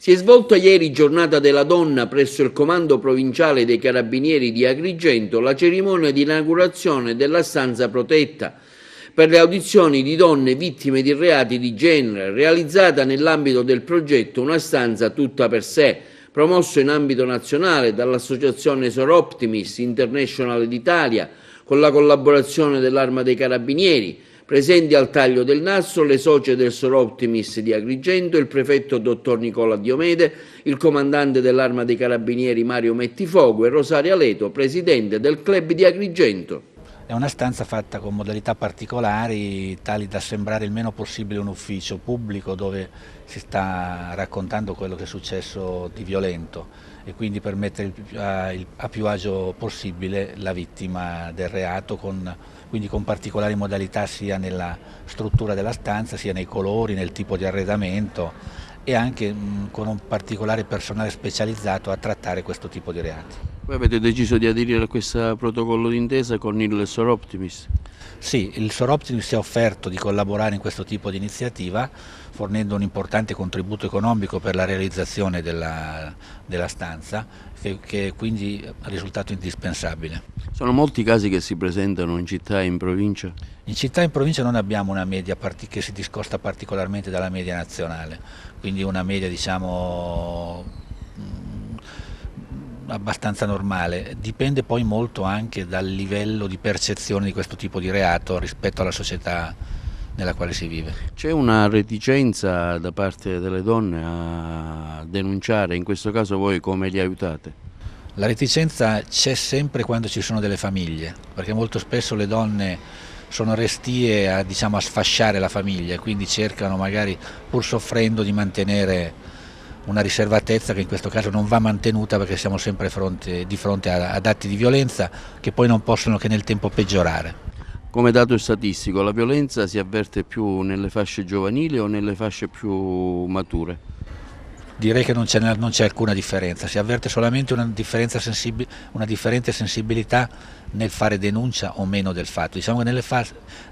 Si è svolta ieri, giornata della donna, presso il Comando Provinciale dei Carabinieri di Agrigento, la cerimonia di inaugurazione della stanza protetta per le audizioni di donne vittime di reati di genere, realizzata nell'ambito del progetto Una stanza tutta per sé, promosso in ambito nazionale dall'Associazione Soroptimist International d'Italia, con la collaborazione dell'Arma dei Carabinieri. Presenti al taglio del nastro le socie del Soroptimist di Agrigento, il prefetto dottor Nicola Diomede, il comandante dell'Arma dei Carabinieri Mario Mettifogo e Rosaria Leto, presidente del club di Agrigento. È una stanza fatta con modalità particolari, tali da sembrare il meno possibile un ufficio pubblico dove si sta raccontando quello che è successo di violento e quindi permettere a più agio possibile la vittima del reato, quindi con particolari modalità sia nella struttura della stanza, sia nei colori, nel tipo di arredamento e anche con un particolare personale specializzato a trattare questo tipo di reati. Voi avete deciso di aderire a questo protocollo d'intesa con il Soroptimist? Sì, il Soroptimist si è offerto di collaborare in questo tipo di iniziativa, fornendo un importante contributo economico per la realizzazione della stanza, che è quindi risultato indispensabile. Sono molti casi che si presentano in città e in provincia? In città e in provincia non abbiamo una media che si discosta particolarmente dalla media nazionale, quindi una media diciamo abbastanza normale. Dipende poi molto anche dal livello di percezione di questo tipo di reato rispetto alla società nella quale si vive. C'è una reticenza da parte delle donne a denunciare, in questo caso voi come li aiutate? La reticenza c'è sempre quando ci sono delle famiglie, perché molto spesso le donne sono restie a, diciamo, a sfasciare la famiglia, quindi cercano magari pur soffrendo di mantenere una riservatezza che in questo caso non va mantenuta perché siamo sempre di fronte ad atti di violenza che poi non possono che nel tempo peggiorare. Come dato statistico, la violenza si avverte più nelle fasce giovanili o nelle fasce più mature? Direi che non c'è alcuna differenza, si avverte solamente una differente sensibilità nel fare denuncia o meno del fatto. Diciamo che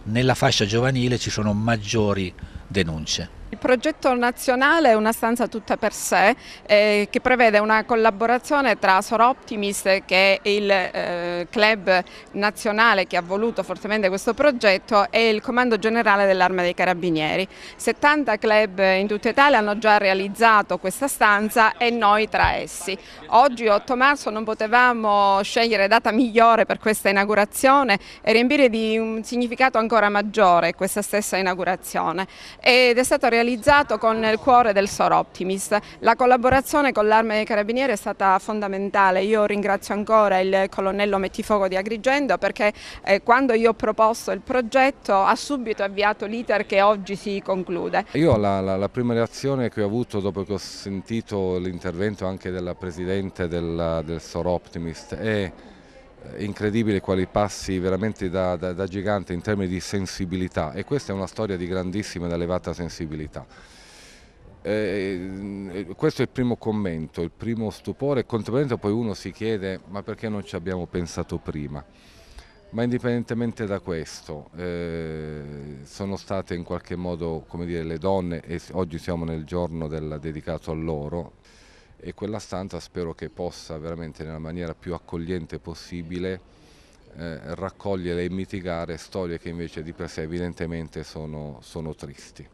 nella fascia giovanile ci sono maggiori denunce. Il progetto nazionale è una stanza tutta per sé che prevede una collaborazione tra Soroptimist, che è il club nazionale che ha voluto fortemente questo progetto, e il Comando Generale dell'Arma dei Carabinieri. 70 club in tutta Italia hanno già realizzato questa stanza e noi tra essi. Oggi 8 marzo non potevamo scegliere data migliore per questa inaugurazione e riempire di un significato ancora maggiore questa stessa inaugurazione, ed è stato realizzato con il cuore del Soroptimist. La collaborazione con l'Arma dei Carabinieri è stata fondamentale. Io ringrazio ancora il colonnello Mettifogo di Agrigento perché quando io ho proposto il progetto ha subito avviato l'iter che oggi si conclude. Io la prima reazione che ho avuto dopo che ho sentito l'intervento anche della Presidente del Soroptimist è incredibile quali passi veramente da gigante in termini di sensibilità, e questa è una storia di grandissima ed elevata sensibilità. Questo è il primo commento, il primo stupore, e contemporaneamente poi uno si chiede ma perché non ci abbiamo pensato prima? Ma indipendentemente da questo, sono state in qualche modo, come dire, le donne, e oggi siamo nel giorno dedicato a loro, e quella stanza spero che possa veramente nella maniera più accogliente possibile raccogliere e mitigare storie che invece di per sé evidentemente sono tristi.